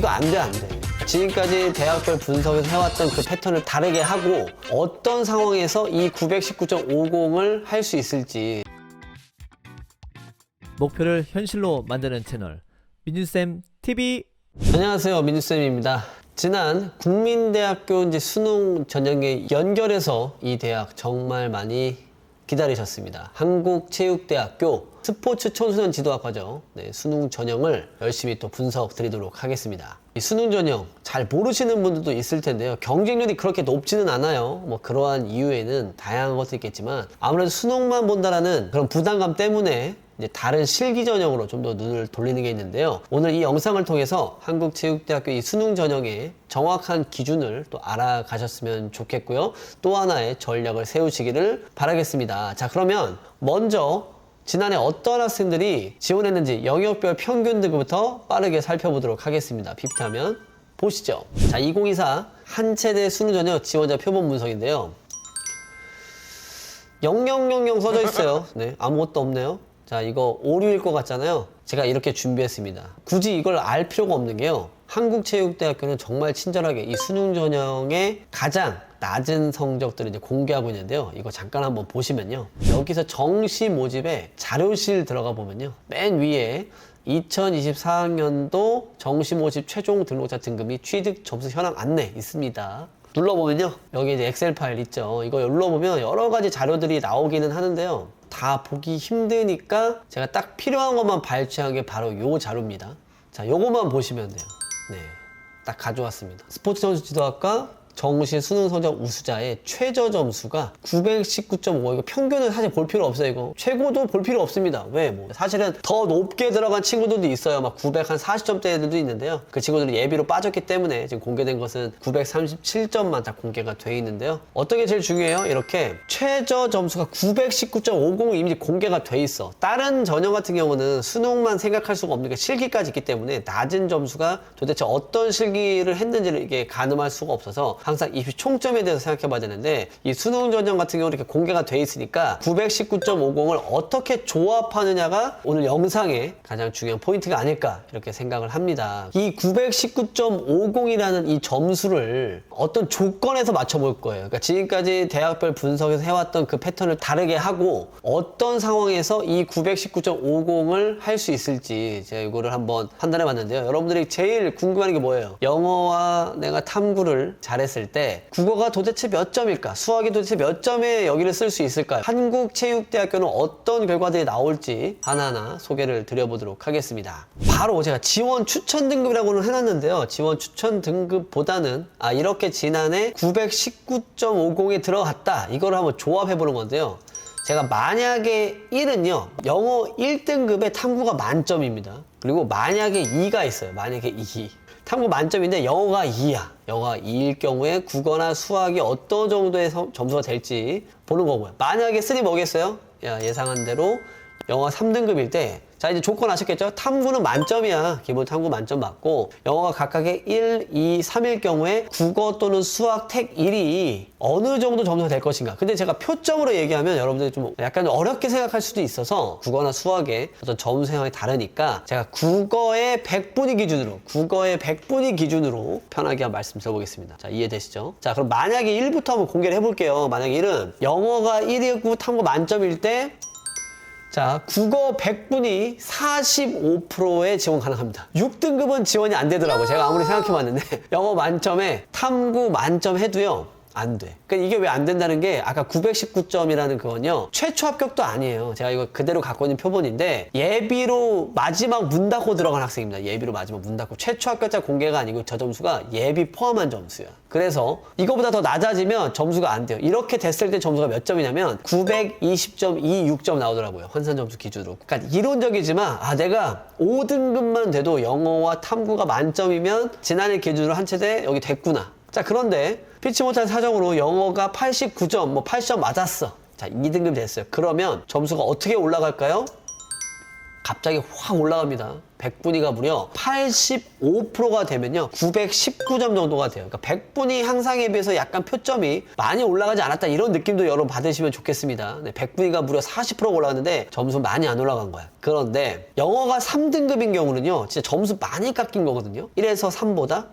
이거 안 돼, 안 돼. 지금까지 대학별 분석에서 해왔던 그 패턴을 다르게 하고 어떤 상황에서 이 919.50을 할 수 있을지. 목표를 현실로 만드는 채널 민준쌤 TV. 안녕하세요, 민준쌤입니다. 지난 국민대학교 이제 수능 전형에 연결해서 이 대학 정말 많이 기다리셨습니다. 한국체육대학교 스포츠 청소년 지도학과죠. 네, 수능 전형을 열심히 또 분석 드리도록 하겠습니다. 이 수능 전형 잘 모르시는 분들도 있을 텐데요. 경쟁률이 그렇게 높지는 않아요. 뭐 그러한 이유에는 다양한 것도 있겠지만 아무래도 수능만 본다라는 그런 부담감 때문에 이제 다른 실기 전형으로 좀 더 눈을 돌리는 게 있는데요. 오늘 이 영상을 통해서 한국체육대학교 이 수능 전형의 정확한 기준을 또 알아가셨으면 좋겠고요. 또 하나의 전략을 세우시기를 바라겠습니다. 자, 그러면 먼저 지난해 어떤 학생들이 지원했는지 영역별 평균 등급부터 빠르게 살펴보도록 하겠습니다. PPT화면 보시죠. 자, 2024 한체대 수능 전형 지원자 표본 분석인데요. 0000 써져 있어요. 네, 아무것도 없네요. 자, 이거 오류일 것 같잖아요. 제가 이렇게 준비했습니다. 굳이 이걸 알 필요가 없는 게요. 한국체육대학교는 정말 친절하게 이 수능 전형의 가장 낮은 성적들을 이제 공개하고 있는데요. 이거 잠깐 한번 보시면요. 여기서 정시 모집에 자료실 들어가 보면요. 맨 위에 2024학년도 정시 모집 최종 등록자 등급 및 취득 점수 현황 안내 있습니다. 눌러보면요. 여기 이제 엑셀 파일 있죠. 이거 눌러보면 여러 가지 자료들이 나오기는 하는데요. 다 보기 힘드니까 제가 딱 필요한 것만 발췌한 게 바로 요 자료입니다. 자, 요것만 보시면 돼요. 네, 딱 가져왔습니다. 스포츠 점수 지도학과 정시 수능 성적 우수자의 최저 점수가 919.5. 이거 평균은 사실 볼 필요 없어요. 이거 최고도 볼 필요 없습니다. 왜? 뭐 사실은 더 높게 들어간 친구들도 있어요. 막 940점대 애들도 있는데요. 그 친구들이 예비로 빠졌기 때문에 지금 공개된 것은 937점만 다 공개가 돼 있는데요. 어떤 게 제일 중요해요? 이렇게 최저 점수가 919.50이 이미 공개가 돼 있어. 다른 전형 같은 경우는 수능만 생각할 수가 없는 게 실기까지 있기 때문에 낮은 점수가 도대체 어떤 실기를 했는지를 이게 가늠할 수가 없어서 항상 입시 총점에 대해서 생각해 봐야 되는데 이 수능 전형 같은 경우는 이렇게 공개가 돼 있으니까 919.50을 어떻게 조합하느냐가 오늘 영상의 가장 중요한 포인트가 아닐까 이렇게 생각을 합니다. 이 919.50이라는 이 점수를 어떤 조건에서 맞춰볼 거예요. 그러니까 지금까지 대학별 분석에서 해왔던 그 패턴을 다르게 하고 어떤 상황에서 이 919.50을 할 수 있을지 제가 이거를 한번 판단해 봤는데요. 여러분들이 제일 궁금한 게 뭐예요? 영어와 내가 탐구를 잘했을 때 국어가 도대체 몇 점일까? 수학이 도대체 몇 점에 여기를 쓸 수 있을까요? 한국체육대학교는 어떤 결과들이 나올지 하나하나 소개를 드려보도록 하겠습니다. 바로 제가 지원 추천 등급이라고는 해놨는데요. 지원 추천 등급보다는 이렇게 지난해 919.50에 들어갔다. 이걸 한번 조합해보는 건데요. 제가 만약에 1은요, 영어 1등급의 탐구가 만점입니다. 그리고 만약에 2가 있어요. 만약에 2. 탐구 만점인데 영어가 2야. 영어가 2일 경우에 국어나 수학이 어떤 정도의 점수가 될지 보는 거고요. 만약에 3 뭐겠어요? 예상한 대로 영어 3등급일 때, 자, 이제 조건 아셨겠죠? 탐구는 만점이야. 기본 탐구 만점 맞고, 영어가 각각의 1, 2, 3일 경우에 국어 또는 수학 택 1이 어느 정도 점수가 될 것인가. 근데 제가 표점으로 얘기하면 여러분들이 좀 약간 어렵게 생각할 수도 있어서 국어나 수학의 어떤 점수 형이 다르니까 제가 국어의 100분위 기준으로 편하게 한 말씀 드려보겠습니다. 자, 이해되시죠? 자, 그럼 만약에 1부터 한번 공개를 해볼게요. 만약에 1은 영어가 1이고 탐구 만점일 때, 자, 국어 100분이 45%에 지원 가능합니다. 6등급은 지원이 안 되더라고요. 제가 아무리 생각해봤는데 영어 만점에 탐구 만점 해도요, 안 돼. 그러니까 이게 왜 안 된다는 게 아까 919점이라는 그건요, 최초 합격도 아니에요. 제가 이거 그대로 갖고 있는 표본인데 예비로 마지막 문 닫고 들어간 학생입니다. 예비로 마지막 문 닫고. 최초 합격자 공개가 아니고 저 점수가 예비 포함한 점수야. 그래서 이거보다 더 낮아지면 점수가 안 돼요. 이렇게 됐을 때 점수가 몇 점이냐면 920.26점 나오더라고요. 환산 점수 기준으로. 그러니까 이론적이지만 내가 5등급만 돼도 영어와 탐구가 만점이면 지난해 기준으로 한 체대 여기 됐구나. 자, 그런데 피치 못한 사정으로 영어가 89점, 뭐 80점 맞았어. 자, 2등급 됐어요. 그러면 점수가 어떻게 올라갈까요? 갑자기 확 올라갑니다. 100분위가 무려 85%가 되면요 919점 정도가 돼요. 그러니까 100분위 항상에 비해서 약간 표점이 많이 올라가지 않았다 이런 느낌도 여러분 받으시면 좋겠습니다. 네, 100분위가 무려 40%가 올라갔는데 점수 많이 안 올라간 거야. 그런데 영어가 3등급인 경우는요 진짜 점수 많이 깎인 거거든요. 1에서 3보다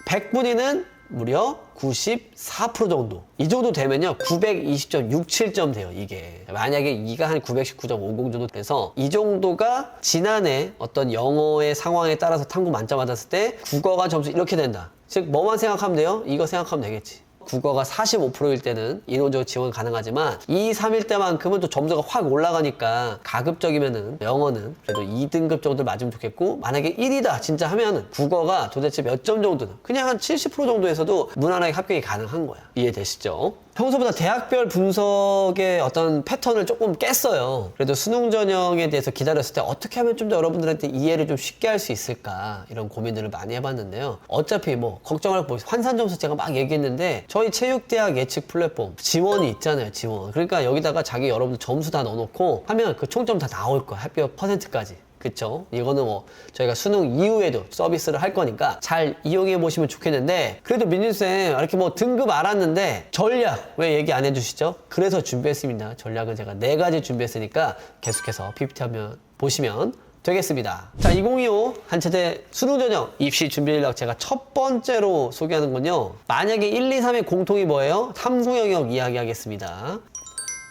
100분위는 무려 94% 정도. 이 정도 되면요 920.67점 돼요. 이게 만약에 2가 한 919.50 정도 돼서 이 정도가 지난해 어떤 영어의 상황에 따라서 탐구 만점 받았을 때 국어가 점수 이렇게 된다. 즉 뭐만 생각하면 돼요? 이거 생각하면 되겠지. 국어가 45%일 때는 이론적으로 지원 가능하지만 2, 3일 때만큼은 또 점수가 확 올라가니까 가급적이면은 영어는 그래도 2등급 정도 맞으면 좋겠고, 만약에 1이다 진짜 하면은 국어가 도대체 몇 점 정도는 그냥 한 70% 정도에서도 무난하게 합격이 가능한 거야. 이해되시죠? 평소보다 대학별 분석의 어떤 패턴을 조금 깼어요. 그래도 수능 전형에 대해서 기다렸을 때 어떻게 하면 좀 더 여러분들한테 이해를 좀 쉽게 할 수 있을까 이런 고민들을 많이 해봤는데요. 어차피 뭐 걱정할 거 환산 점수 제가 막 얘기했는데 저희 체육대학 예측 플랫폼 지원이 있잖아요. 지원. 그러니까 여기다가 자기 여러분들 점수 다 넣어놓고 하면 그 총점 다 나올 거야. 합격 퍼센트까지. 그쵸? 이거는 뭐 저희가 수능 이후에도 서비스를 할 거니까 잘 이용해 보시면 좋겠는데, 그래도 민준쌤 이렇게 뭐 등급 알았는데 전략 왜 얘기 안 해주시죠? 그래서 준비했습니다. 전략은 제가 4가지 준비했으니까 계속해서 PPT 하면 보시면 되겠습니다. 자, 2025 한체대 수능 전형 입시 준비 전략 제가 첫 번째로 소개하는 건요, 만약에 1, 2, 3의 공통이 뭐예요? 탐구 영역 이야기하겠습니다.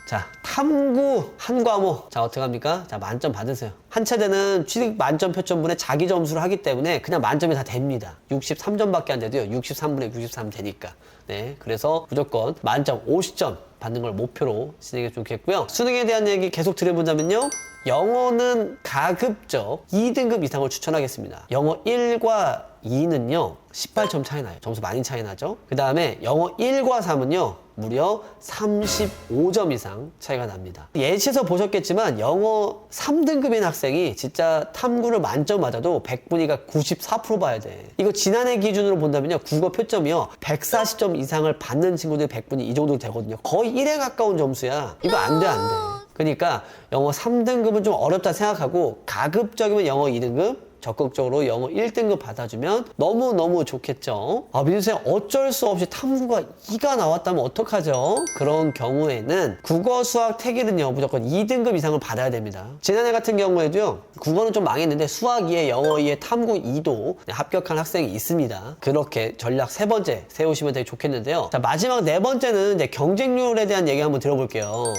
자, 탐구 한 과목. 자, 어떻게 합니까? 자, 만점 받으세요. 한 차대는 취득 만점 표점분에 자기 점수를 하기 때문에 그냥 만점이 다 됩니다. 63점밖에 안 돼도요. 63분의 93 되니까. 네, 그래서 무조건 만점 50점 받는 걸 목표로 진행해 좋겠고요. 수능에 대한 얘기 계속 드려보자면요. 영어는 가급적 2등급 이상을 추천하겠습니다. 영어 1과 2는요 18점 차이 나요. 점수 많이 차이 나죠. 그 다음에 영어 1과 3은요 무려 35점 이상 차이가 납니다. 예시에서 보셨겠지만 영어 3등급인 학생이 진짜 탐구를 만점 맞아도 100분위가 94% 봐야 돼. 이거 지난해 기준으로 본다면요 국어 표점이요 140점 이상을 받는 친구들이 100분위 이 정도 되거든요. 거의 1에 가까운 점수야. 이거 안 돼, 안 돼. 그러니까 영어 3등급은 좀 어렵다 생각하고 가급적이면 영어 2등급 적극적으로 영어 1등급 받아주면 너무너무 좋겠죠. 민수쌤 어쩔 수 없이 탐구가 2가 나왔다면 어떡하죠? 그런 경우에는 국어, 수학, 태기는요 무조건 2등급 이상을 받아야 됩니다. 지난해 같은 경우에도요 국어는 좀 망했는데 수학 2에 영어 2에 탐구 2도 합격한 학생이 있습니다. 그렇게 전략 3번째 세우시면 되게 좋겠는데요. 자, 마지막 4번째는 이제 경쟁률에 대한 얘기 한번 들어볼게요.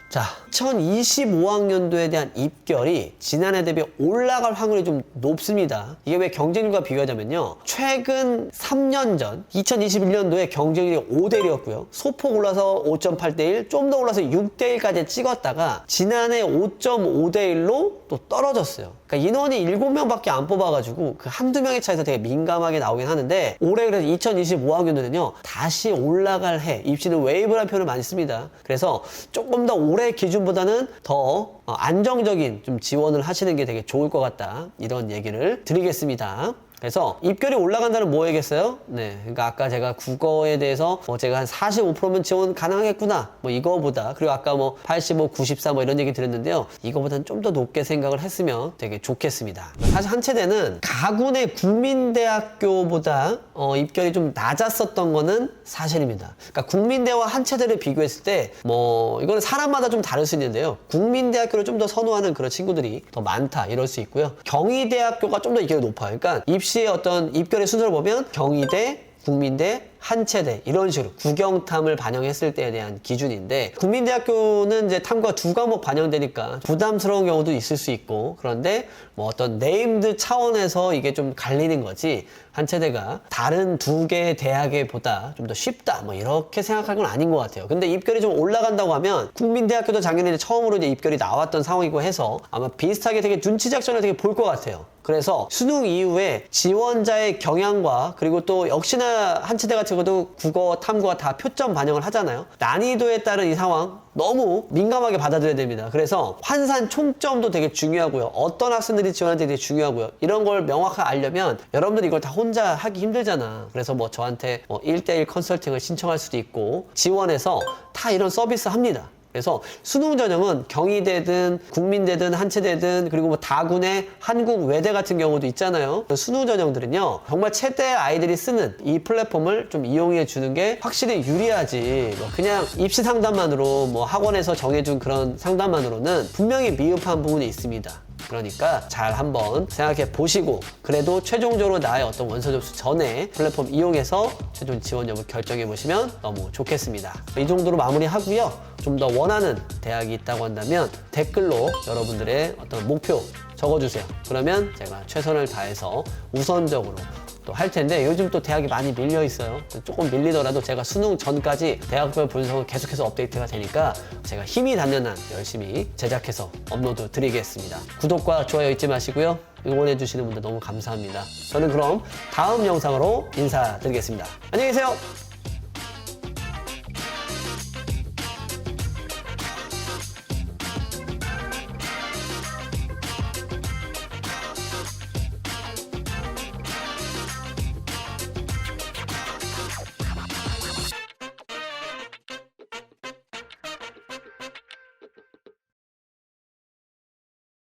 자, 2025학년도에 대한 입결이 지난해 대비 올라갈 확률이 좀 높습니다. 이게 왜 경쟁률과 비교하자면요, 최근 3년 전 2021년도에 경쟁률이 5대1이었고요 소폭 올라서 5.8대 1, 좀 더 올라서 6대 1까지 찍었다가 지난해 5.5대1로 또 떨어졌어요. 그러니까 인원이 7명밖에 안 뽑아가지고 그 한두 명의 차이에서 되게 민감하게 나오긴 하는데, 올해 그래서 2025학년도는요 다시 올라갈 해, 입시는 웨이브라는 표현을 많이 씁니다. 그래서 조금 더 올해 기준보다는 더 안정적인 좀 지원을 하시는 게 되게 좋을 것 같다, 이런 얘기를 드리겠습니다. 그래서 입결이 올라간다는 뭐 얘기했어요? 네, 그러니까 아까 제가 국어에 대해서 뭐 제가 한 45%면 지원 가능하겠구나 뭐 이거보다, 그리고 아까 뭐 85, 94 뭐 이런 얘기 드렸는데요, 이거보다는 좀 더 높게 생각을 했으면 되게 좋겠습니다. 사실 한체대는 가군의 국민대학교보다 입결이 좀 낮았었던 거는 사실입니다. 그러니까 국민대와 한체대를 비교했을 때 뭐 이거는 사람마다 좀 다를 수 있는데요, 국민대학교를 좀 더 선호하는 그런 친구들이 더 많다 이럴 수 있고요. 경희대학교가 좀 더 입결이 높아요. 그러니까 입시의 어떤 입결의 순서를 보면 경희대, 국민대, 한체대 이런 식으로 국영탐을 반영했을 때에 대한 기준인데, 국민대학교는 이제 탐구가 2과목 반영되니까 부담스러운 경우도 있을 수 있고, 그런데 뭐 어떤 네임드 차원에서 이게 좀 갈리는 거지, 한체대가 다른 2개의 대학에 보다 좀 더 쉽다 뭐 이렇게 생각할 건 아닌 것 같아요. 근데 입결이 좀 올라간다고 하면 국민대학교도 작년에 처음으로 이제 입결이 나왔던 상황이고 해서 아마 비슷하게 되게 눈치 작전을 되게 볼 것 같아요. 그래서 수능 이후에 지원자의 경향과, 그리고 또 역시나 한체대 같은 경우도 국어, 탐구가 다 표점 반영을 하잖아요. 난이도에 따른 이 상황 너무 민감하게 받아들여야 됩니다. 그래서 환산 총점도 되게 중요하고요, 어떤 학생들이 지원하는지 되게 중요하고요, 이런 걸 명확하게 알려면 여러분들이 이걸 다 혼자 하기 힘들잖아. 그래서 저한테 1대1 컨설팅을 신청할 수도 있고 지원해서 다 이런 서비스 합니다. 그래서 수능 전형은 경희대든 국민대든 한체대든 그리고 뭐 다군의 한국 외대 같은 경우도 있잖아요. 수능 전형들은요 정말 최대 아이들이 쓰는 이 플랫폼을 좀 이용해 주는 게 확실히 유리하지, 뭐 그냥 입시 상담만으로 뭐 학원에서 정해준 그런 상담만으로는 분명히 미흡한 부분이 있습니다. 그러니까 잘 한번 생각해 보시고 그래도 최종적으로 나의 어떤 원서 접수 전에 플랫폼 이용해서 최종 지원 여부 결정해 보시면 너무 좋겠습니다. 이 정도로 마무리하고요. 좀 더 원하는 대학이 있다고 한다면 댓글로 여러분들의 어떤 목표 적어주세요. 그러면 제가 최선을 다해서 우선적으로 또 할 텐데, 요즘 또 대학이 많이 밀려 있어요. 조금 밀리더라도 제가 수능 전까지 대학별 분석은 계속해서 업데이트가 되니까 제가 힘이 닿는 한 열심히 제작해서 업로드 드리겠습니다. 구독과 좋아요 잊지 마시고요. 응원해 주시는 분들 너무 감사합니다. 저는 그럼 다음 영상으로 인사드리겠습니다. 안녕히 계세요.